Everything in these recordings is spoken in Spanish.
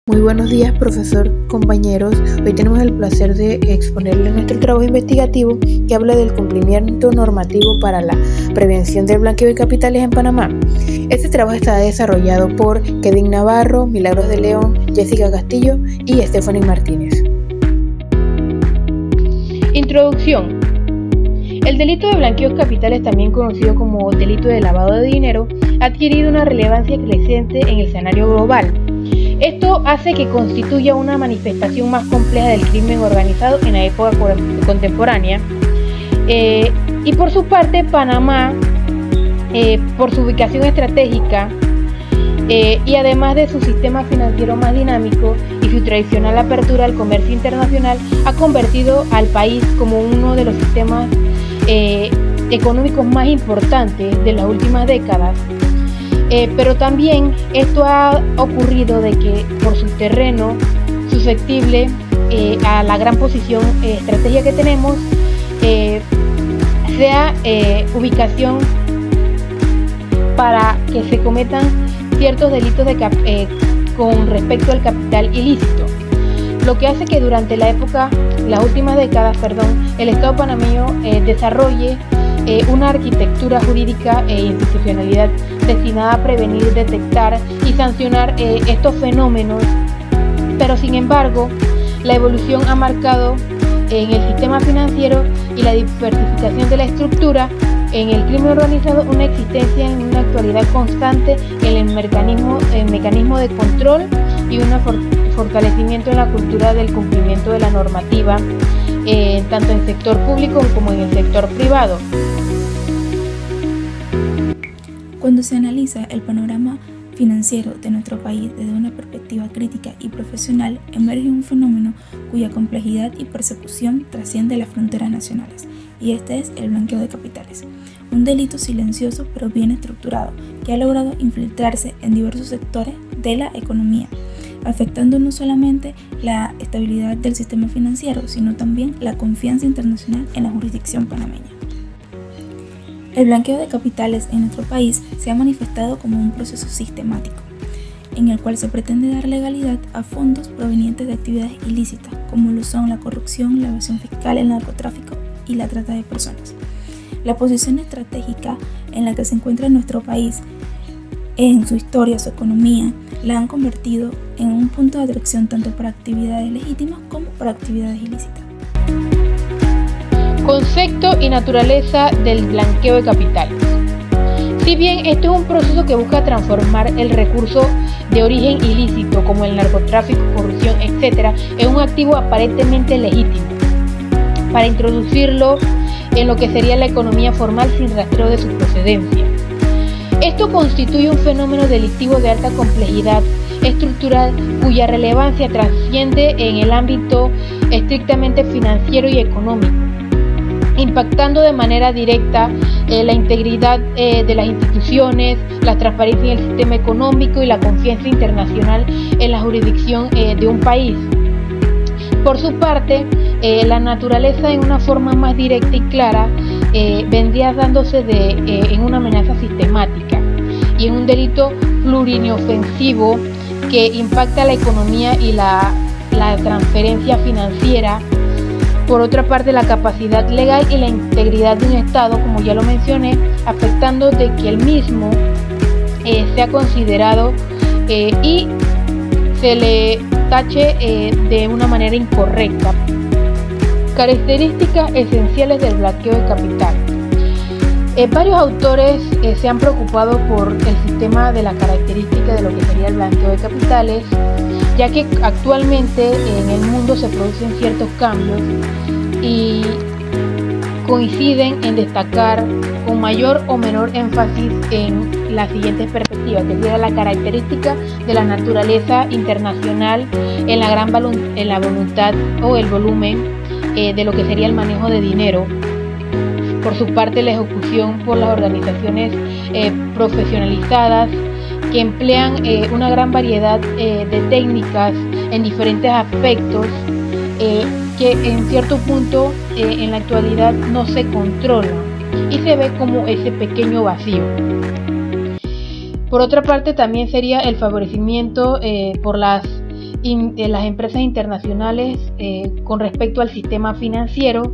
Muy buenos días, profesor, compañeros. Hoy tenemos el placer de exponerles nuestro trabajo investigativo que habla del cumplimiento normativo para la prevención del blanqueo de capitales en Panamá. Este trabajo está desarrollado por Kevin Navarro, Milagros de León, Jessica Castillo y Stephanie Martínez. Introducción. El delito de blanqueo de capitales, también conocido como delito de lavado de dinero, ha adquirido una relevancia creciente en el escenario global. Esto hace que constituya una manifestación más compleja del crimen organizado en la época contemporánea. Y por su parte, Panamá, por su ubicación estratégica y además de su sistema financiero más dinámico y su tradicional apertura al comercio internacional, ha convertido al país como uno de los sistemas económicos más importantes de las últimas décadas. Pero también esto ha ocurrido de que por su terreno susceptible a la gran posición estratégica que tenemos, sea ubicación para que se cometan ciertos delitos con respecto al capital ilícito, lo que hace que durante las últimas décadas, el Estado panameño desarrolle una arquitectura jurídica e institucionalidad destinada a prevenir, detectar y sancionar estos fenómenos. Pero sin embargo, la evolución ha marcado en el sistema financiero y la diversificación de la estructura en el crimen organizado una existencia en una actualidad constante en el mecanismo de control y un fortalecimiento en la cultura del cumplimiento de la normativa, tanto en el sector público como en el sector privado. Cuando se analiza el panorama financiero de nuestro país desde una perspectiva crítica y profesional, emerge un fenómeno cuya complejidad y persecución trasciende las fronteras nacionales, y este es el blanqueo de capitales, un delito silencioso pero bien estructurado que ha logrado infiltrarse en diversos sectores de la economía, afectando no solamente la estabilidad del sistema financiero, sino también la confianza internacional en la jurisdicción panameña. El blanqueo de capitales en nuestro país se ha manifestado como un proceso sistemático, en el cual se pretende dar legalidad a fondos provenientes de actividades ilícitas, como lo son la corrupción, la evasión fiscal, el narcotráfico y la trata de personas. La posición estratégica en la que se encuentra nuestro país en su historia, su economía, la han convertido en un punto de atracción tanto para actividades legítimas como para actividades ilícitas. Concepto y naturaleza del blanqueo de capitales. Si bien esto es un proceso que busca transformar el recurso de origen ilícito, como el narcotráfico, corrupción, etc., en un activo aparentemente legítimo, para introducirlo en lo que sería la economía formal sin rastreo de su procedencia. Esto constituye un fenómeno delictivo de alta complejidad estructural cuya relevancia trasciende en el ámbito estrictamente financiero y económico, impactando de manera directa la integridad de las instituciones, la transparencia en el sistema económico y la confianza internacional en la jurisdicción de un país. Por su parte, la naturaleza en una forma más directa y clara vendría dándose en una amenaza sistemática y en un delito pluriinofensivo que impacta la economía y la transferencia financiera. Por otra parte, la capacidad legal y la integridad de un Estado, como ya lo mencioné, afectando de que el mismo sea considerado y se le tache de una manera incorrecta. Características esenciales del blanqueo de capital. Varios autores se han preocupado por el sistema de la característica de lo que sería el blanqueo de capitales, ya que actualmente en el mundo se producen ciertos cambios y coinciden en destacar con mayor o menor énfasis en las siguientes perspectivas, que sería la característica de la naturaleza internacional en la voluntad o el volumen de lo que sería el manejo de dinero. Por su parte, la ejecución por las organizaciones profesionalizadas que emplean una gran variedad de técnicas en diferentes aspectos que en cierto punto en la actualidad no se controlan y se ve como ese pequeño vacío. Por otra parte, también sería el favorecimiento por las las empresas internacionales con respecto al sistema financiero,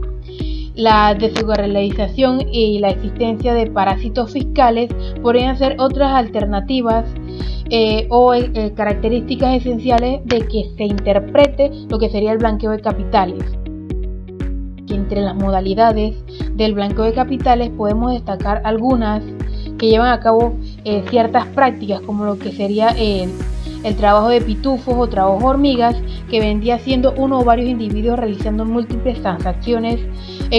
la desregularización y la existencia de parásitos fiscales podrían ser otras alternativas o características esenciales de que se interprete lo que sería el blanqueo de capitales. Entre las modalidades del blanqueo de capitales podemos destacar algunas que llevan a cabo ciertas prácticas, como lo que sería el trabajo de pitufos o trabajo hormigas, que vendría siendo uno o varios individuos realizando múltiples transacciones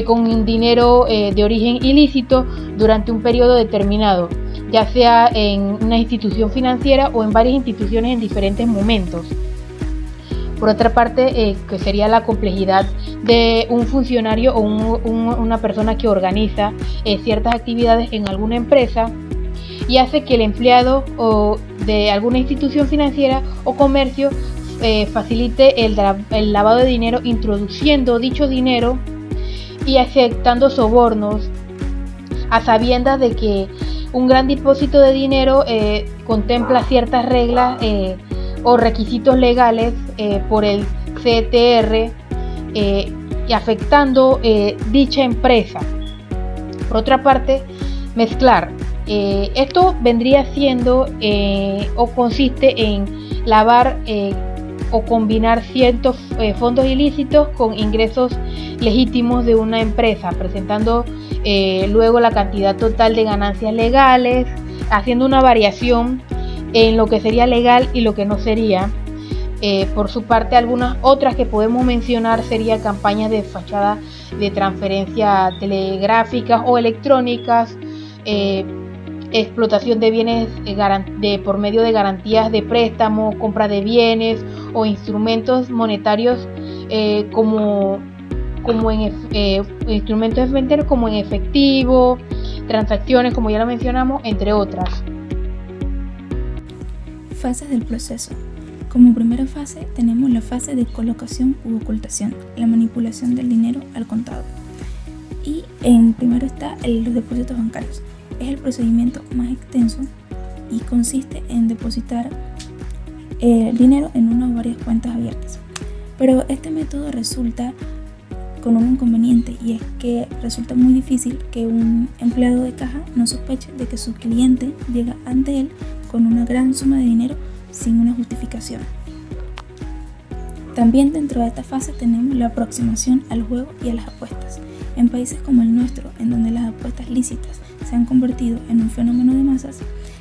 con dinero de origen ilícito durante un periodo determinado, ya sea en una institución financiera o en varias instituciones en diferentes momentos. Por otra parte, que sería la complejidad de un funcionario o una persona que organiza ciertas actividades en alguna empresa y hace que el empleado o de alguna institución financiera o comercio facilite el lavado de dinero, introduciendo dicho dinero y aceptando sobornos a sabiendas de que un gran depósito de dinero contempla ciertas reglas o requisitos legales por el CTR y afectando dicha empresa. Por otra parte, mezclar. Esto vendría siendo o consiste en lavar o combinar ciertos fondos ilícitos con ingresos legítimos de una empresa, presentando luego la cantidad total de ganancias legales, haciendo una variación en lo que sería legal y lo que no sería. Por su parte, algunas otras que podemos mencionar serían campañas de fachada de transferencia telegráficas o electrónicas, explotación de bienes por medio de garantías de préstamo, compra de bienes o instrumentos monetarios como instrumentos de vender como en efectivo, transacciones como ya lo mencionamos, entre otras. Fases del proceso. Como primera fase tenemos la fase de colocación u ocultación, la manipulación del dinero al contado. Y primero está los depósitos bancarios. Es el procedimiento más extenso y consiste en depositar dinero en una o varias cuentas abiertas. Pero este método resulta con un inconveniente, y es que resulta muy difícil que un empleado de caja no sospeche de que su cliente llega ante él con una gran suma de dinero sin una justificación. También dentro de esta fase tenemos la aproximación al juego y a las apuestas. En países como el nuestro, en donde las apuestas lícitas se han convertido en un fenómeno de masas,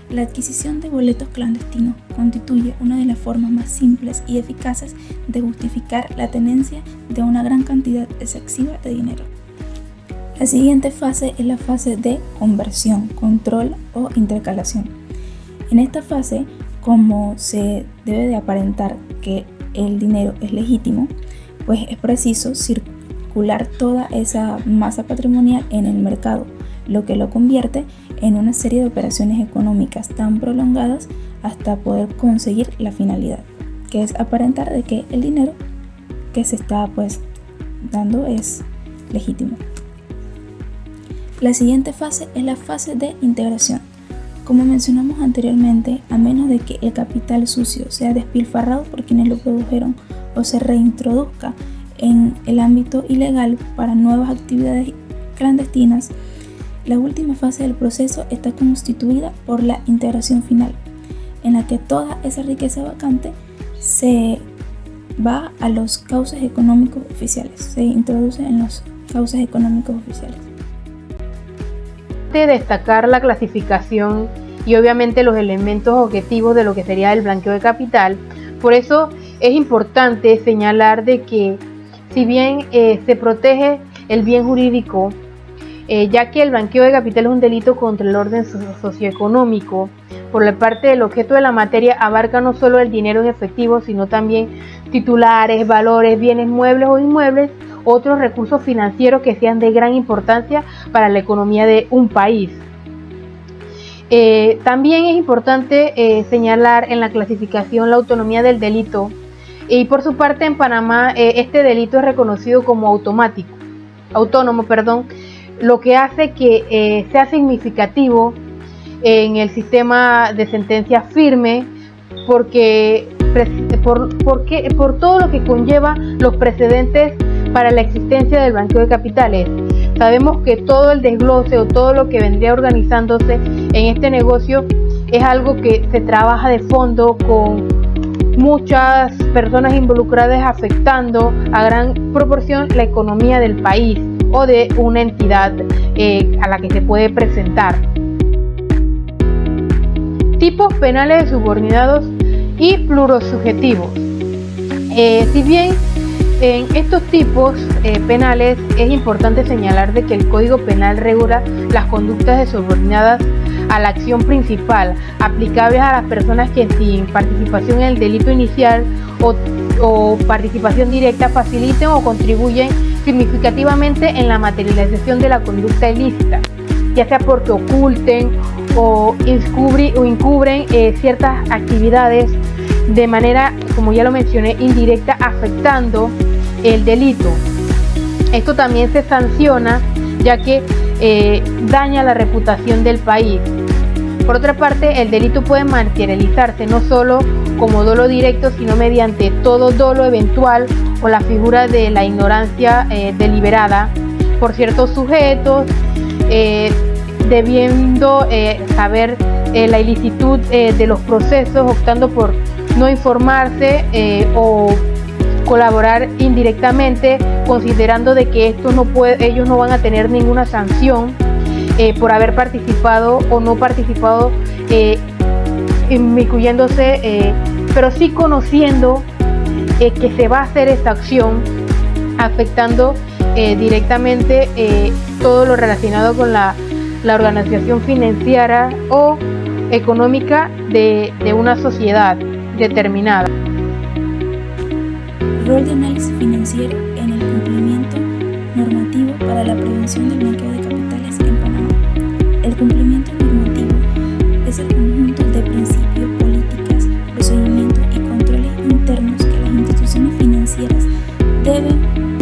la adquisición de boletos clandestinos constituye una de las formas más simples y eficaces de justificar la tenencia de una gran cantidad excesiva de dinero. La siguiente fase es la fase de conversión, control o intercalación. En esta fase, como se debe de aparentar que el dinero es legítimo, pues es preciso circular toda esa masa patrimonial en el mercado, lo que lo convierte en una serie de operaciones económicas tan prolongadas hasta poder conseguir la finalidad, que es aparentar de que el dinero que se está dando es legítimo. La siguiente fase es la fase de integración. Como mencionamos anteriormente, a menos de que el capital sucio sea despilfarrado por quienes lo produjeron o se reintroduzca en el ámbito ilegal para nuevas actividades clandestinas, la última fase del proceso está constituida por la integración final, en la que toda esa riqueza vacante se va a los cauces económicos oficiales, se introduce en los cauces económicos oficiales. De destacar la clasificación y obviamente los elementos objetivos de lo que sería el blanqueo de capital, por eso es importante señalar de que si bien se protege el bien jurídico, ya que el blanqueo de capital es un delito contra el orden socioeconómico, por la parte del objeto de la materia abarca no solo el dinero en efectivo, sino también titulares, valores, bienes muebles o inmuebles, otros recursos financieros que sean de gran importancia para la economía de un país. También es importante señalar en la clasificación la autonomía del delito, y por su parte en Panamá este delito es reconocido como autónomo, lo que hace que sea significativo en el sistema de sentencia firme, porque por todo lo que conlleva los precedentes para la existencia del blanqueo de capitales. Sabemos que todo el desglose o todo lo que vendría organizándose en este negocio es algo que se trabaja de fondo con muchas personas involucradas, afectando a gran proporción la economía del país o de una entidad a la que se puede presentar. Tipos penales de subordinados y plurosubjetivos. Si bien en estos tipos penales es importante señalar de que el Código Penal regula las conductas de subordinadas a la acción principal, aplicables a las personas que sin participación en el delito inicial o participación directa faciliten o contribuyen significativamente en la materialización de la conducta ilícita, ya sea porque oculten o encubren ciertas actividades de manera, como ya lo mencioné, indirecta, afectando el delito. Esto también se sanciona, ya que daña la reputación del país. Por otra parte, el delito puede materializarse no solo como dolo directo, sino mediante todo dolo eventual o la figura de la ignorancia deliberada por ciertos sujetos, debiendo saber la ilicitud de los procesos, optando por no informarse o colaborar indirectamente, considerando de que ellos no van a tener ninguna sanción por haber participado o no participado, inmiscuyéndose, pero sí conociendo que se va a hacer esta acción, afectando directamente todo lo relacionado con la organización financiera o económica de una sociedad determinada. Rol de análisis financiero en el cumplimiento normativo para la prevención del blanqueo de capitales en Panamá. El cumplimiento normativo es el conjunto de principios, políticas, procedimientos y controles internos que las instituciones financieras deben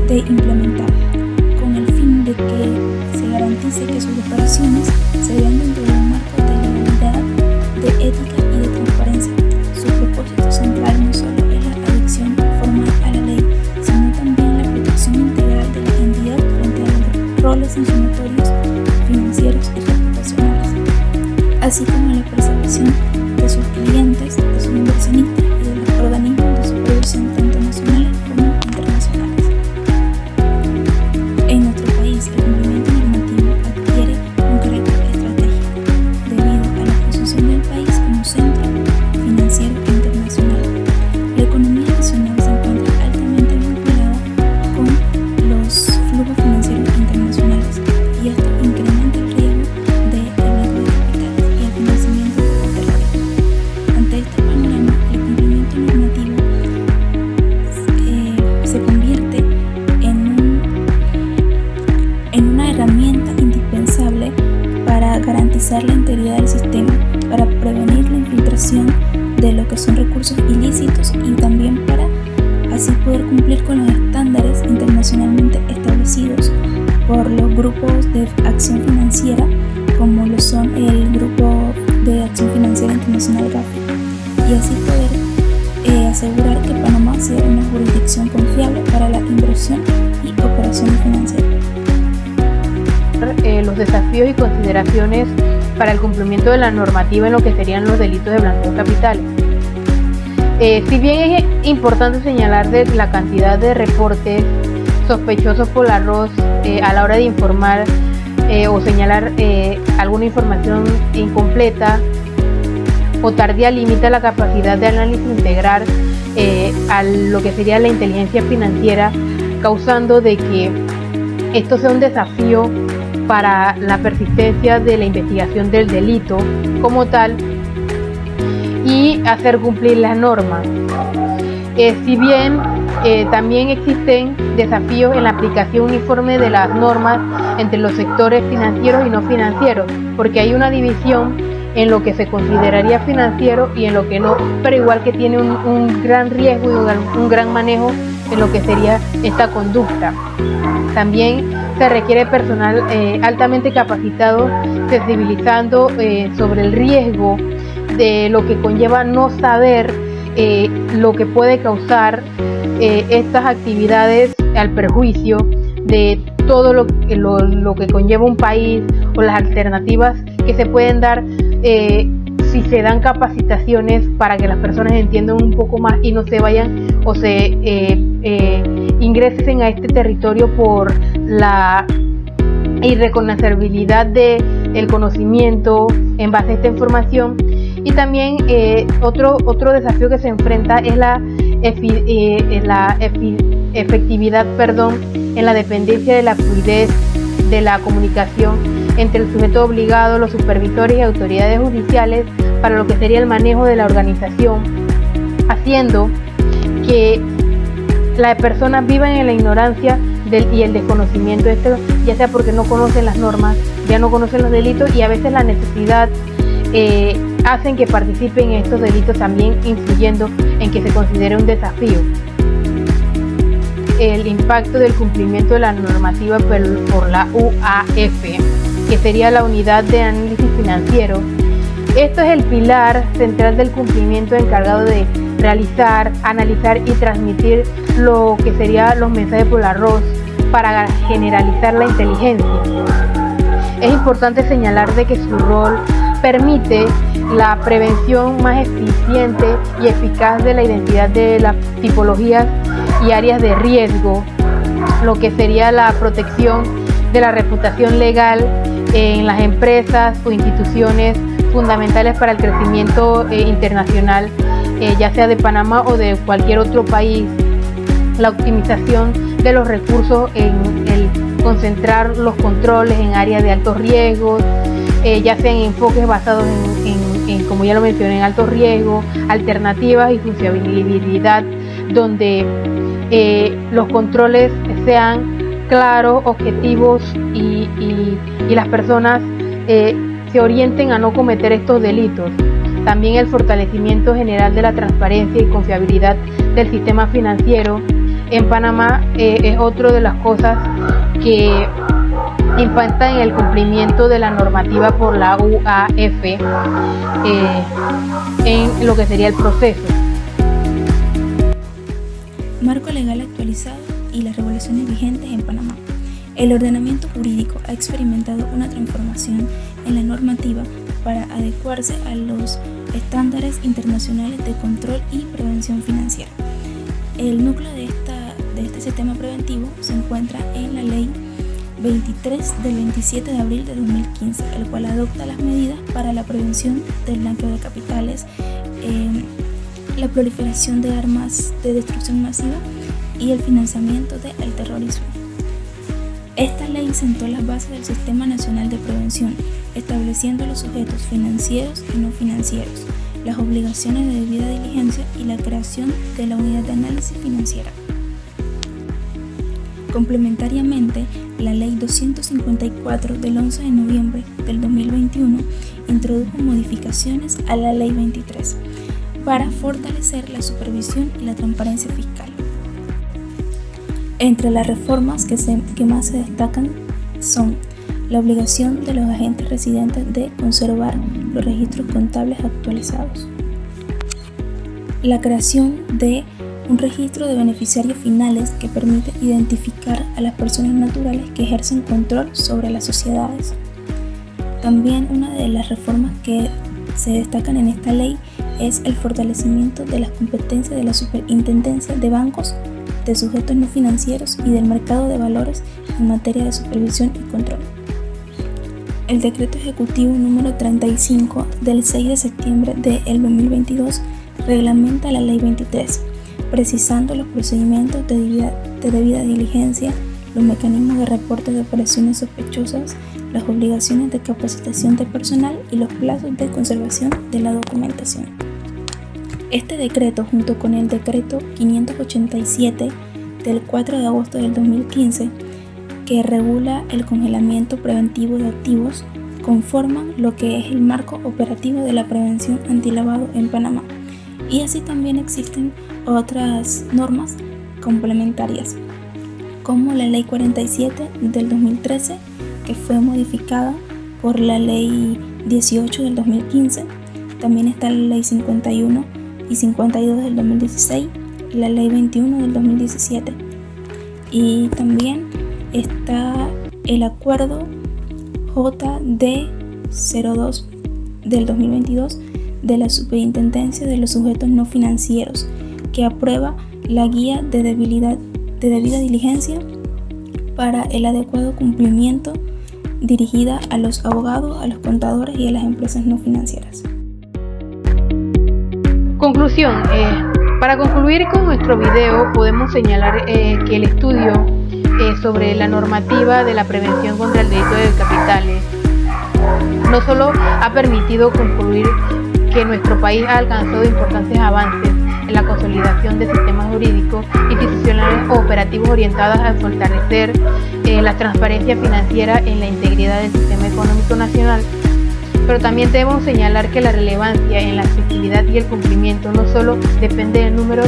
de implementar, con el fin de que se garantice que sus operaciones se vean dentro de un marco de legalidad, de ética y de transparencia. Su propósito central no solo es la adhesión formal a la ley, sino también la protección integral de la entidad frente a los roles sancionatorios financieros y reputacionales, así como la preservación de sus clientes, de sus inversionistas y de los organismos de supervisión tanto nacionales como internacionales. En nuestro país, el cumplimiento normativo adquiere un carácter estratégico debido a la posición del país como centro financiero internacional. La economía nacional se encuentra altamente vinculada con los flujos financieros internacionales y esto incrementa el riesgo de blanqueo de capitales y el financiamiento del terrorismo. Ante este panorama, el cumplimiento normativo se convierte en una herramienta indispensable para garantizar la integridad del sistema, para prevenir la infiltración de lo que son recursos ilícitos y también para así poder cumplir con los estándares internacionalmente establecidos por los grupos de acción financiera, como lo son el Grupo de Acción Financiera Internacional GAFI, y así poder asegurar que Panamá sea una jurisdicción confiable para la inversión y operaciones financieras. Los desafíos y consideraciones para el cumplimiento de la normativa en lo que serían los delitos de blanqueo de capitales. Si bien es importante señalar de la cantidad de reportes sospechosos por el arroz a la hora de informar o señalar alguna información incompleta o tardía, limita la capacidad de análisis integral a lo que sería la inteligencia financiera, causando de que esto sea un desafío para la persistencia de la investigación del delito como tal y hacer cumplir las normas. Si bien también existen desafíos en la aplicación uniforme de las normas entre los sectores financieros y no financieros, porque hay una división en lo que se consideraría financiero y en lo que no, pero igual que tiene un gran riesgo y un gran manejo en lo que sería esta conducta. También se requiere personal altamente capacitado, sensibilizando sobre el riesgo de lo que conlleva no saber lo que puede causar estas actividades al perjuicio de todo lo que conlleva un país, o las alternativas que se pueden dar si se dan capacitaciones para que las personas entiendan un poco más y no se vayan o se ingresen a este territorio por la irreconocibilidad del conocimiento en base a esta información. Y también otro desafío que se enfrenta es la efectividad en la dependencia de la fluidez de la comunicación entre el sujeto obligado, los supervisores y autoridades judiciales para lo que sería el manejo de la organización, haciendo que las personas vivan en la ignorancia y el desconocimiento de esto, ya sea porque no conocen las normas, ya no conocen los delitos, y a veces la necesidad hacen que participen en estos delitos, también influyendo en que se considere un desafío. El impacto del cumplimiento de la normativa por la UAF, que sería la Unidad de Análisis Financiero. Esto es el pilar central del cumplimiento, encargado de realizar, analizar y transmitir lo que serían los mensajes por la ROS para generalizar la inteligencia. Es importante señalar de que su rol permite la prevención más eficiente y eficaz de la identidad de las tipologías y áreas de riesgo, lo que sería la protección de la reputación legal en las empresas o instituciones fundamentales para el crecimiento internacional, ya sea de Panamá o de cualquier otro país, la optimización de los recursos en el concentrar los controles en áreas de altos riesgos, ya sean enfoques basados en, como ya lo mencioné, en altos riesgos, alternativas y funcionabilidad, donde los controles sean claros, objetivos y las personas se orienten a no cometer estos delitos. También el fortalecimiento general de la transparencia y confiabilidad del sistema financiero en Panamá es otra de las cosas que impactan en el cumplimiento de la normativa por la UAF en lo que sería el proceso. Marco legal actualizado y las regulaciones vigentes en Panamá. El ordenamiento jurídico ha experimentado una transformación en la normativa para adecuarse a los estándares internacionales de control y prevención financiera. El núcleo de este sistema preventivo se encuentra en la Ley 23 del 27 de abril de 2015, el cual adopta las medidas para la prevención del blanqueo de capitales, la proliferación de armas de destrucción masiva y el financiamiento del terrorismo. Esta ley sentó las bases del Sistema Nacional de Prevención, estableciendo los sujetos financieros y no financieros, las obligaciones de debida diligencia y la creación de la Unidad de Análisis Financiera. Complementariamente, la Ley 254 del 11 de noviembre del 2021 introdujo modificaciones a la Ley 23 para fortalecer la supervisión y la transparencia fiscal. Entre las reformas que más se destacan son la obligación de los agentes residentes de conservar los registros contables actualizados, la creación de un registro de beneficiarios finales que permite identificar a las personas naturales que ejercen control sobre las sociedades. También una de las reformas que se destacan en esta ley es el fortalecimiento de las competencias de la Superintendencia de Bancos, de sujetos no financieros y del mercado de valores en materia de supervisión y control. El decreto ejecutivo número 35 del 6 de septiembre del 2022 reglamenta la Ley 23, precisando los procedimientos de debida diligencia, los mecanismos de reporte de operaciones sospechosas, las obligaciones de capacitación de personal y los plazos de conservación de la documentación. Este decreto, junto con el decreto 587 del 4 de agosto del 2015, que regula el congelamiento preventivo de activos, conforman lo que es el marco operativo de la prevención antilavado en Panamá. Y así también existen otras normas complementarias, como la Ley 47 del 2013, que fue modificada por la Ley 18 del 2015. También está la Ley 51 y 52 del 2016, la Ley 21 del 2017. Y también está el Acuerdo JD 02 del 2022 de la Superintendencia de los Sujetos No Financieros, que aprueba la guía de debida diligencia para el adecuado cumplimiento dirigida a los abogados, a los contadores y a las empresas no financieras. Conclusión. Para concluir con nuestro video, podemos señalar que el estudio sobre la normativa de la prevención contra el delito de capitales no solo ha permitido concluir que nuestro país ha alcanzado importantes avances en la consolidación de sistemas jurídicos, institucionales o operativos orientados a fortalecer la transparencia financiera en la integridad del sistema económico nacional, pero también debemos señalar que la relevancia en la accesibilidad y el cumplimiento no solo depende de números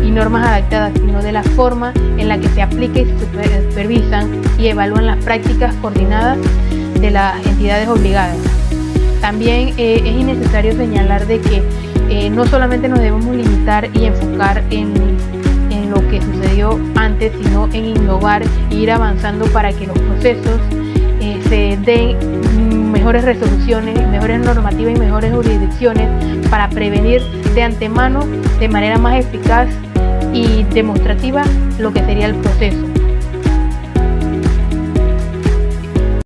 y normas adaptadas, sino de la forma en la que se aplica y se supervisan y evalúan las prácticas coordinadas de las entidades obligadas. También es innecesario señalar de que no solamente nos debemos limitar y enfocar en lo que sucedió antes, sino en innovar e ir avanzando para que los procesos se den mejores resoluciones, mejores normativas y mejores jurisdicciones para prevenir de antemano de manera más eficaz y demostrativa lo que sería el proceso.